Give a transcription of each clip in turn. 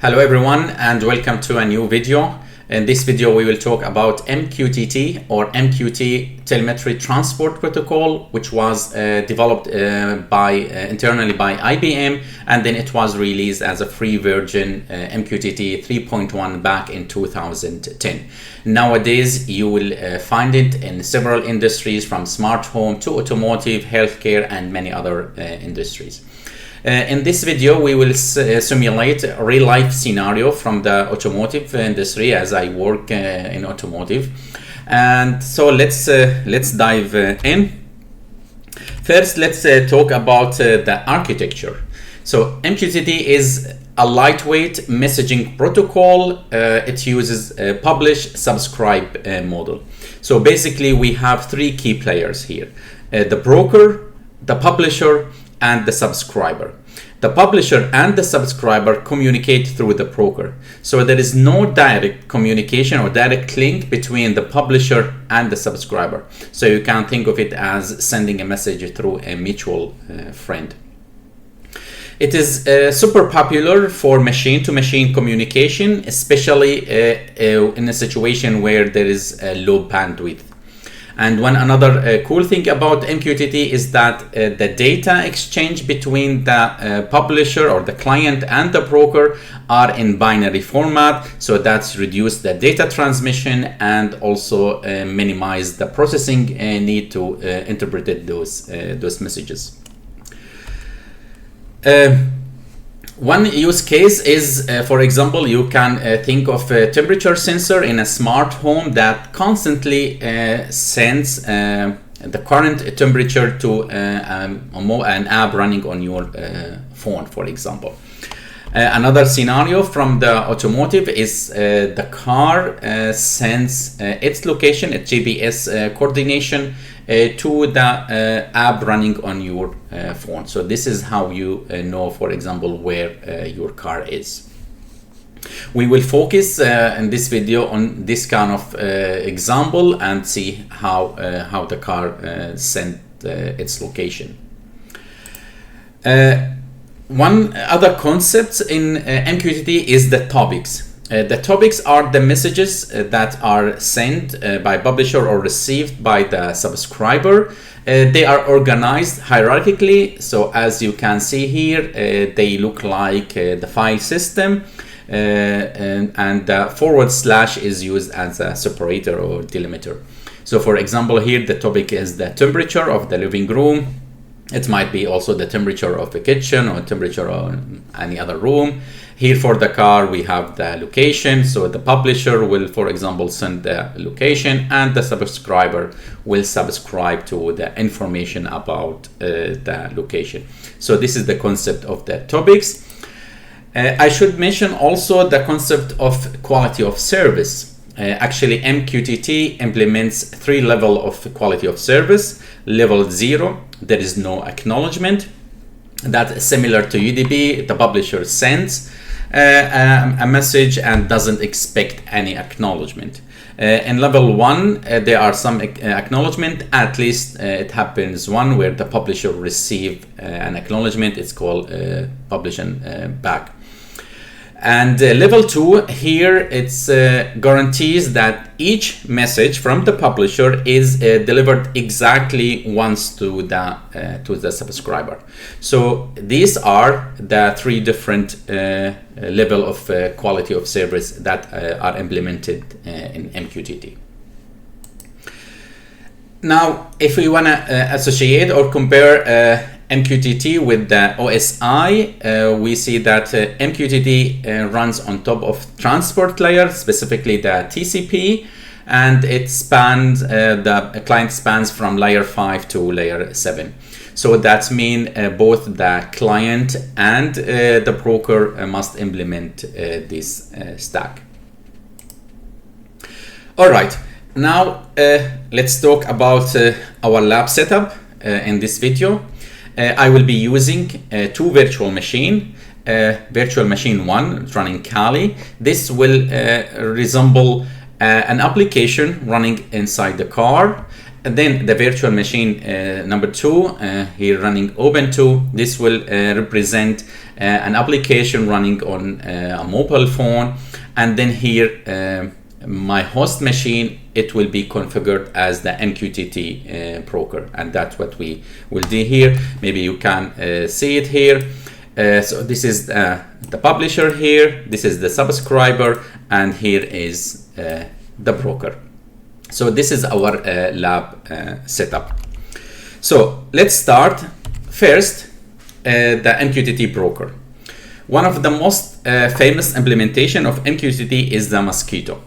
Hello everyone and welcome to a new video. In this video we will talk about MQTT or MQTT Telemetry Transport Protocol, which was developed internally by IBM, and then it was released as a free version MQTT 3.1 back in 2010. Nowadays you will find it in several industries, from smart home to automotive, healthcare and many other industries. In this video, we will simulate a real-life scenario from the automotive industry, as I work in automotive. And so let's dive in. First, let's talk about the architecture. So MQTT is a lightweight messaging protocol. It uses a publish subscribe model. So basically, we have three key players here: the broker, the publisher, and the subscriber. The publisher and the subscriber communicate through the broker. So there is no direct communication or direct link between the publisher and the subscriber. So you can think of it as sending a message through a mutual friend. It is super popular for machine-to-machine communication, especially in a situation where there is a low bandwidth. And another cool thing about MQTT is that the data exchange between the publisher or the client and the broker are in binary format, so that's reduced the data transmission and also minimize the processing need to interpret those messages. One use case is, for example, you can think of a temperature sensor in a smart home that constantly sends the current temperature to an app running on your phone, for example. Another scenario from the automotive is the car sends its location, its GPS coordination to the app running on your phone. So this is how you know, for example, where your car is. We will focus in this video on this kind of example and see how the car sent its location. One other concept in MQTT is the topics. The topics are the messages that are sent by publisher or received by the subscriber. They are organized hierarchically. So as you can see here, they look like the file system, and the / is used as a separator or delimiter. So for example, here the topic is the temperature of the living room. It might be also the temperature of the kitchen or temperature of any other room. Here for the car, we have the location. So the publisher will, for example, send the location, and the subscriber will subscribe to the information about the location. So this is the concept of the topics. I should mention also the concept of quality of service. Actually, MQTT implements three levels of quality of service. Level 0, there is no acknowledgement. That is similar to UDP. The publisher sends a message and doesn't expect any acknowledgement. In level 1, there are some acknowledgement. At least it happens one where the publisher receives an acknowledgement. It's called publish and back. And level 2, here it's guarantees that each message from the publisher is delivered exactly once to the subscriber. So these are the three different level of quality of service that are implemented in MQTT. Now, if we want to associate or compare MQTT with the OSI, we see that MQTT runs on top of transport layer, specifically the TCP, and it spans the client spans from layer 5 to layer 7. So that means both the client and the broker must implement this stack. All right, now let's talk about our lab setup in this video. I will be using two virtual machines. Virtual machine 1 running Kali. This will resemble an application running inside the car, And then the virtual machine number 2 here running Ubuntu. This will represent an application running on a mobile phone, and then here my host machine, it will be configured as the MQTT broker, and that's what we will do here. Maybe you can see it here. So this is the publisher here, this is the subscriber, and here is the broker. So this is our lab setup. So let's start first the MQTT broker. One of the most famous implementation of MQTT is the Mosquitto.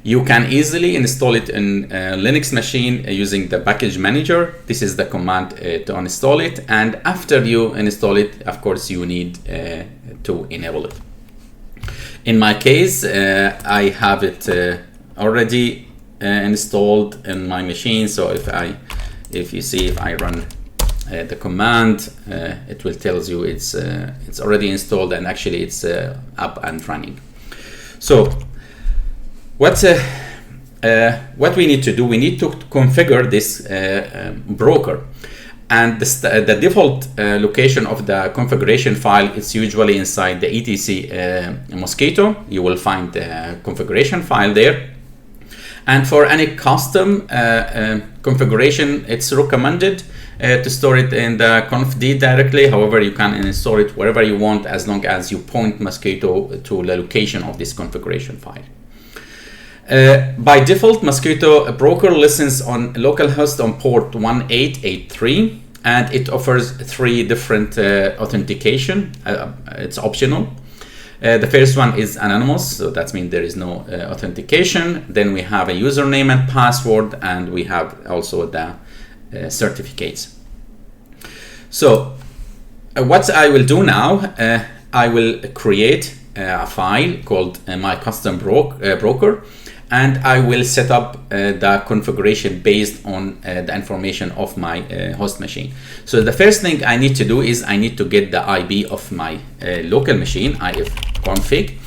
You can easily install it in a Linux machine using the package manager. This is the command to install it, and after you install it, of course, you need to enable it. In my case, I have it already installed in my machine. So if you see, if I run the command, it will tell you it's already installed, and actually it's up and running. So what we need to do, we need to configure this broker, and the default location of the configuration file is usually inside the etc mosquitto. You will find the configuration file there. And for any custom configuration, it's recommended to store it in the conf.d directly. However, you can install it wherever you want, as long as you point Mosquitto to the location of this configuration file. By default, Mosquitto broker listens on localhost on port 1883, and it offers 3 different authentication. It's optional. The first one is anonymous, so that means there is no authentication. Then we have a username and password, and we have also the certificates. So what I will do now, I will create a file called myCustomBroker, and I will set up the configuration based on the information of my host machine. So the first thing I need to do is I need to get the IP of my local machine, ifconfig.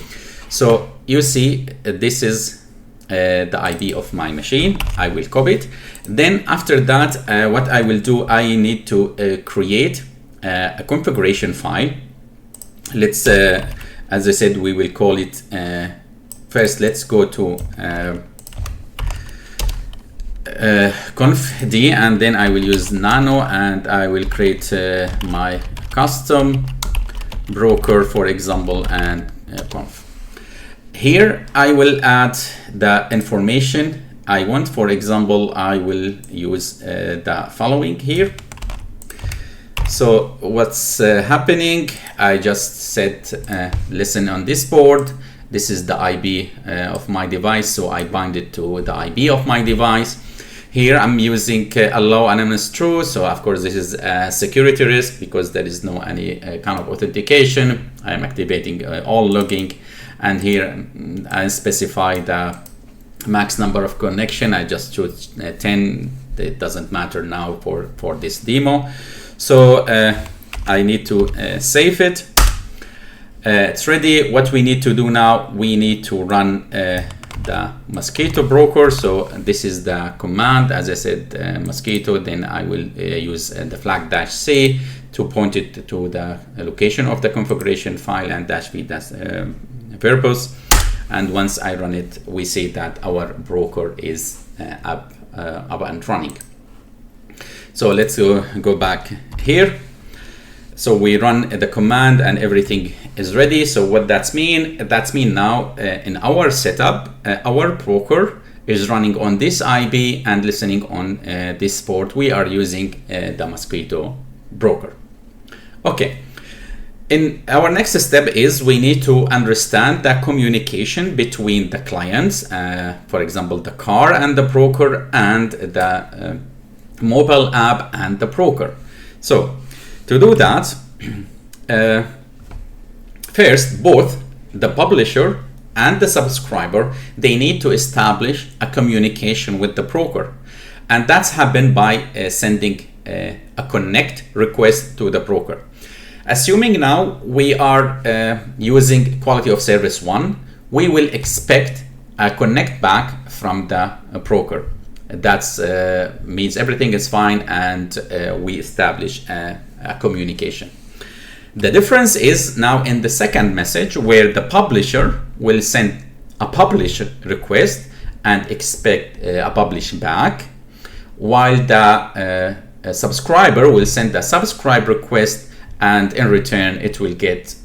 So you see this is the IP of my machine. I will copy it. Then after that, what I will do, I need to create a configuration file. Let's, as I said, we will call it, first let's go to conf.d, and then I will use nano, and I will create my custom broker, for example, and conf. Here I will add the information I want. For example, I will use the following here. So what's happening, I just said listen on this port. This is the IP of my device, so I bind it to the IP of my device. Here I'm using allow anonymous true, so of course this is a security risk because there is no any kind of authentication. I am activating all logging, and here I specify the max number of connection. I just choose 10. It doesn't matter now for this demo. So I need to save it. It's ready. What we need to do now, we need to run the Mosquitto broker. So this is the command, as I said, Mosquitto. Then I will use the flag -c to point it to the location of the configuration file, and -v, that's purpose. And once I run it, we see that our broker is up and running. So let's go back here. So we run the command and everything is ready. So what that's mean? That's mean now in our setup, our broker is running on this IP and listening on this port. We are using the Mosquitto broker. Okay. In our next step is we need to understand the communication between the clients, for example, the car and the broker, and the mobile app and the broker. So to do that, first, both the publisher and the subscriber, they need to establish a communication with the broker. And that's happened by sending a connect request to the broker. Assuming now we are using quality of service 1, we will expect a connect back from the broker. That's means everything is fine, and we establish a communication. The difference is now in the second message, where the publisher will send a publish request and expect a publish back, while the subscriber will send a subscribe request, and in return it will get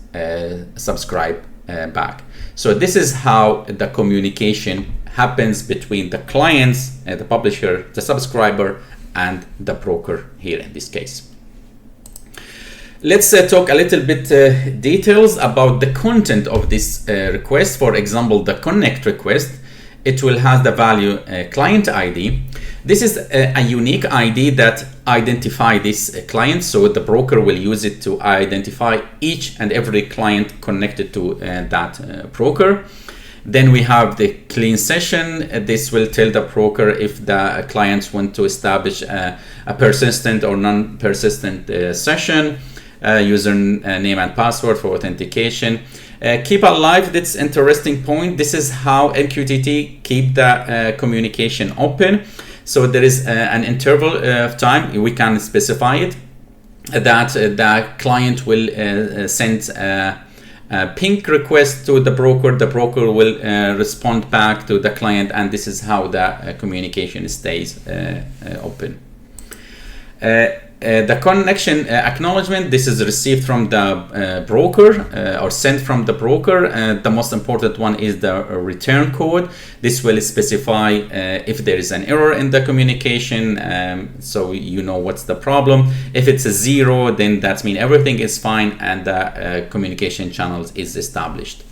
subscribe back. So this is how the communication happens between the clients, the publisher, the subscriber, and the broker here in this case. Let's talk a little bit details about the content of this request. For example, the connect request, it will have the value client ID. This is a unique ID that identify this client, so the broker will use it to identify each and every client connected to that broker. Then we have the clean session. This will tell the broker if the clients want to establish a persistent or non-persistent session, username and password for authentication. Keep alive, that's interesting point. This is how MQTT keep the communication open. So there is an interval of time, we can specify it, that the client will send a ping request to the broker will respond back to the client, and this is how the communication stays open. The connection acknowledgement, this is received from the broker or sent from the broker. The most important one is the return code. This will specify if there is an error in the communication, so you know what's the problem. If it's a 0, then that means everything is fine and the communication channels is established.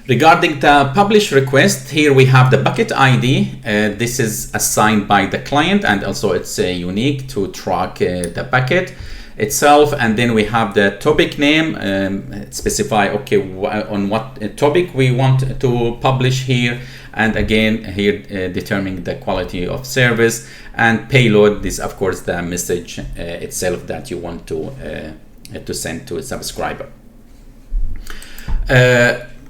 Regarding the publish request, here we have the bucket ID. This is assigned by the client, and also it's unique to track the bucket itself. And then we have the topic name, specify okay on what topic we want to publish here, and again here determining the quality of service. And payload, this of course the message itself that you want to send to a subscriber.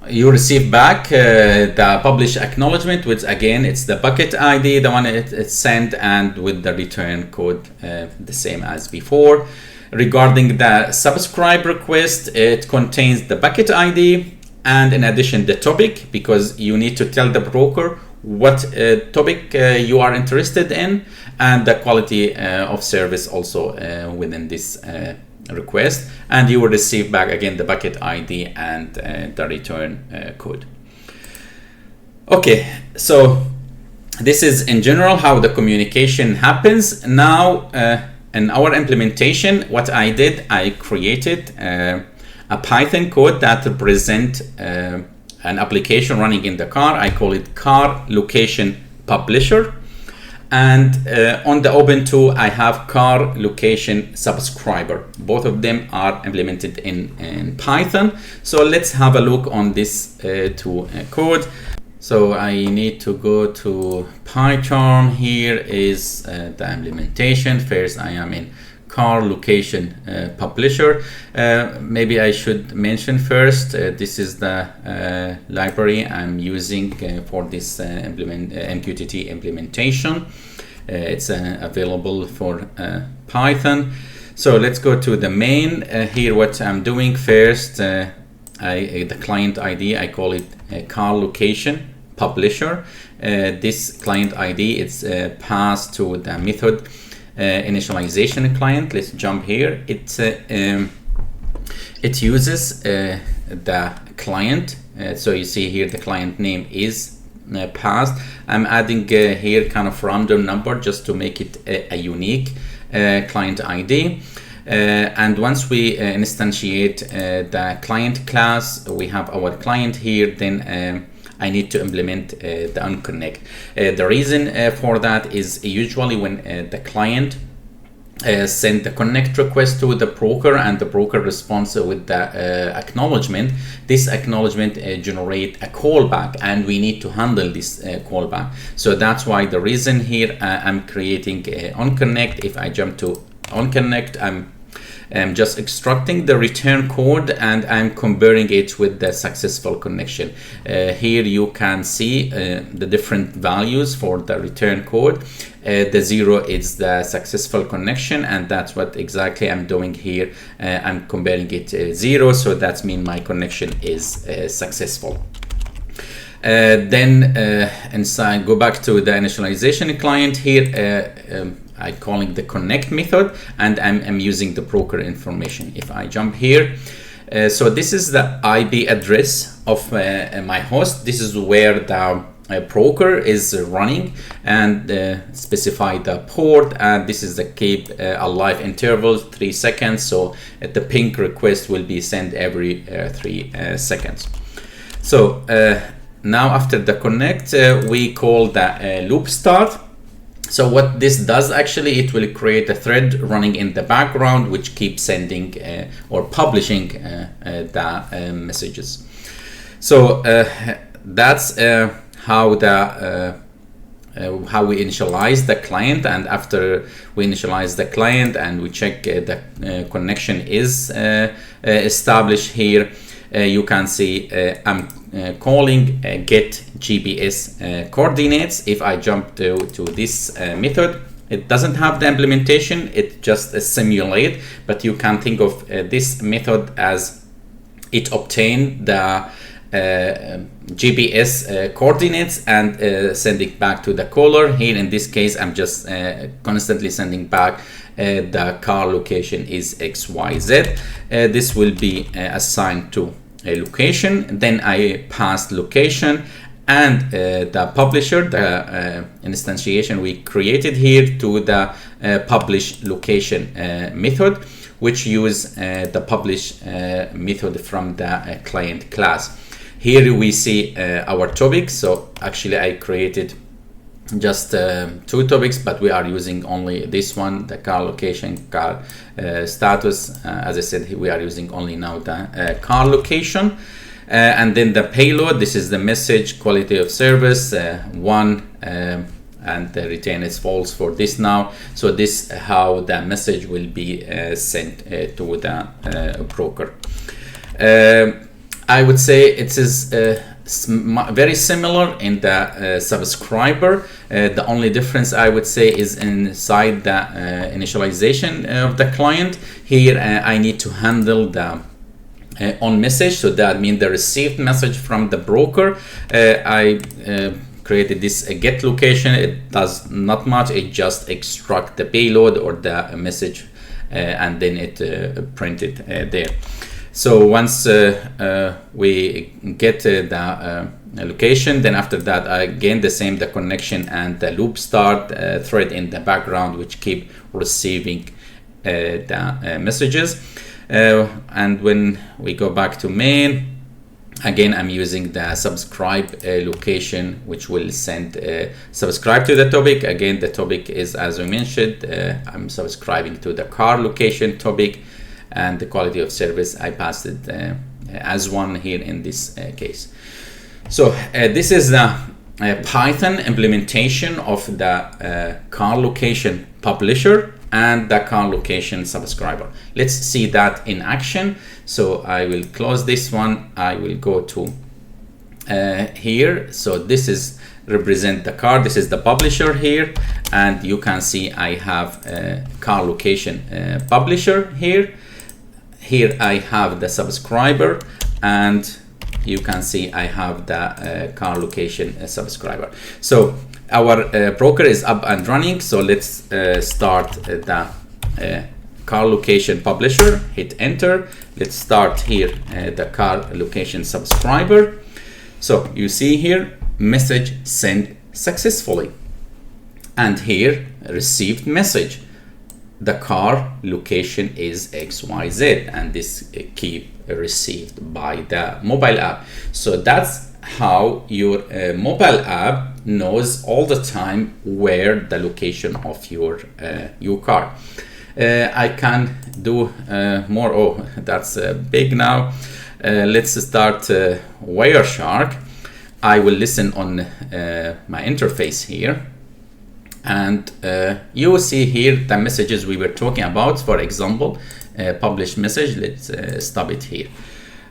You receive back the publish acknowledgement, which again it's the bucket ID, the one it's sent, and with the return code the same as before. Regarding the subscribe request, it contains the bucket ID and in addition the topic, because you need to tell the broker what topic you are interested in, and the quality of service also within this request, and you will receive back again the bucket ID and the return code. Okay, so this is in general how the communication happens. Now in our implementation, what I did, I created a Python code that represent an application running in the car. I call it car location publisher. And on the Ubuntu, I have car location subscriber. Both of them are implemented in Python. So let's have a look on this two code. So I need to go to PyCharm. Here is the implementation. First, I am in car location publisher. Maybe I should mention first, this is the library I'm using for this MQTT implementation. It's available for Python. So let's go to the main. Here what I'm doing first, the client ID, I call it car location publisher. This client ID is passed to the method initialization client. Let's jump here. It uses the client. So you see here the client name is passed. I'm adding here kind of random number just to make it a unique client ID. And once we instantiate the client class, we have our client here, then I need to implement the unconnect. The reason for that is usually when the client send the connect request to the broker and the broker responds with the acknowledgement, this acknowledgement generate a callback, and we need to handle this callback. So that's why the reason here I'm creating unconnect. If I jump to unconnect, I'm I'm just extracting the return code and I'm comparing it with the successful connection. Here you can see the different values for the return code. The 0 is the successful connection, and that's what exactly I'm doing here. I'm comparing it 0, so that means my connection is successful. Then inside, go back to the initialization client here. I'm calling the connect method, and I'm using the broker information. If I jump here, so this is the IP address of my host. This is where the broker is running, and specify the port, and this is the keep alive interval 3 seconds. So the ping request will be sent every 3 seconds. So now after the connect, we call the loop start. So what this does, actually, it will create a thread running in the background which keeps sending or publishing the messages. So that's how we initialize the client. And after we initialize the client and we check the connection is established here, you can see I'm calling get GPS coordinates. If I jump to this method, it doesn't have the implementation, it just simulate, but you can think of this method as it obtain the GPS coordinates and send it back to the caller. Here in this case, I'm just constantly sending back the car location is XYZ. This will be assigned to a location. Then I pass location and the publisher, the instantiation we created here, to the publish location method, which use the publish method from the client class. Here we see our topics. So actually I created just 2 topics, but we are using only this one, the car location, car status. As I said, we are using only now the car location. And then the payload, this is the message, quality of service 1, and the return is false for this now. So this how the message will be sent to the broker. I would say it is very similar in the subscriber. The only difference I would say is inside the initialization of the client. Here I need to handle the on message, so that means the received message from the broker. I created this get location. It does not much, it just extract the payload or the message and then it printed there. So once we get the location, then after that again the same, the connection and the loop start thread in the background which keep receiving the messages. And when we go back to main, again I'm using the subscribe location which will send subscribe to the topic. Again the topic is, as we mentioned, I'm subscribing to the car location topic, and the quality of service I passed it as 1 here in this case. So this is the Python implementation of the car location publisher and the car location subscriber. Let's see that in action. So I will close this one. I will go to here. So this is represent the car. This is the publisher here, and you can see I have a car location publisher here. Here I have the subscriber, and you can see I have the car location subscriber. So our broker is up and running. So let's start the car location publisher. Hit enter. Let's start here the car location subscriber. So you see here message sent successfully, and here received message. The car location is XYZ, and this key received by the mobile app. So that's how your mobile app knows all the time where the location of your car. I can do more. Oh, that's big now. Let's start Wireshark. I will listen on my interface here, and you will see here the messages we were talking about. For example, publish message. Let's stop it here.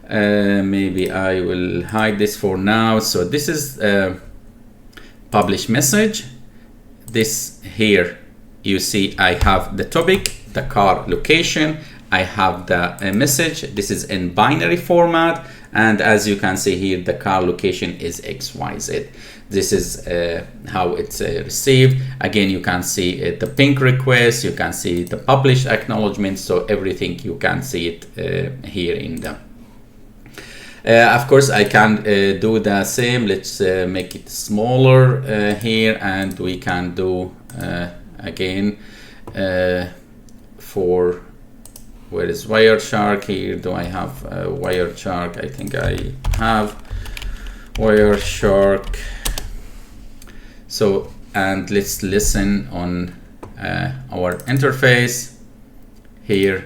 Maybe I will hide this for now. So this is publish message. This here, you see I have the topic, the car location, I have the message. This is in binary format, and as you can see here, the car location is XYZ. This is how it's received. Again, you can see the ping request, you can see the publish acknowledgement, so everything you can see it here in the of course, I can do the same. Let's make it smaller here, and we can do again for where is Wireshark here? Do I have Wireshark? I think I have Wireshark. So, and let's listen on our interface here,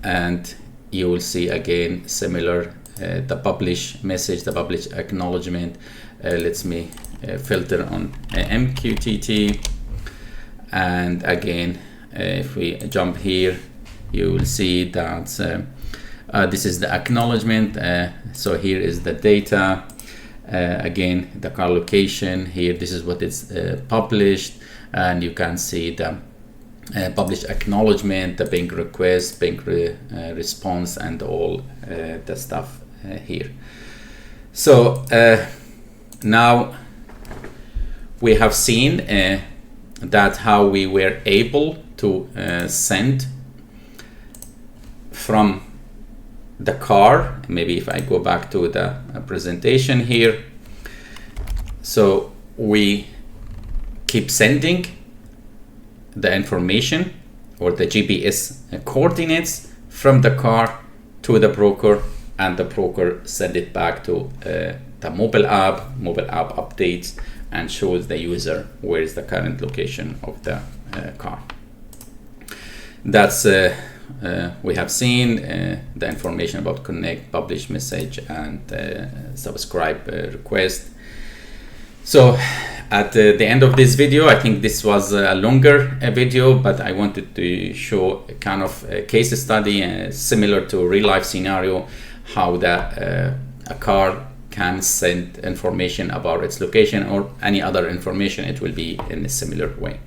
and you will see again similar. The publish message, the publish acknowledgement. Let's me filter on MQTT, and again if we jump here, you will see that this is the acknowledgement. So here is the data, again the car location here. This is what is published, and you can see the publish acknowledgement, the ping request, ping response, and all the stuff here. So now we have seen that how we were able to send from the car. Maybe if I go back to the presentation here, so we keep sending the information or the GPS coordinates from the car to the broker, and the broker send it back to the mobile app updates and shows the user where is the current location of the car. That's we have seen the information about connect, publish message, and subscribe request. So at the end of this video, I think this was a longer video, but I wanted to show a kind of a case study similar to a real life scenario, how a car can send information about its location or any other information. It will be in a similar way.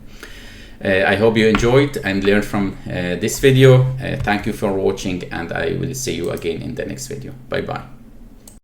I hope you enjoyed and learned from this video. Thank you for watching, and I will see you again in the next video. Bye bye.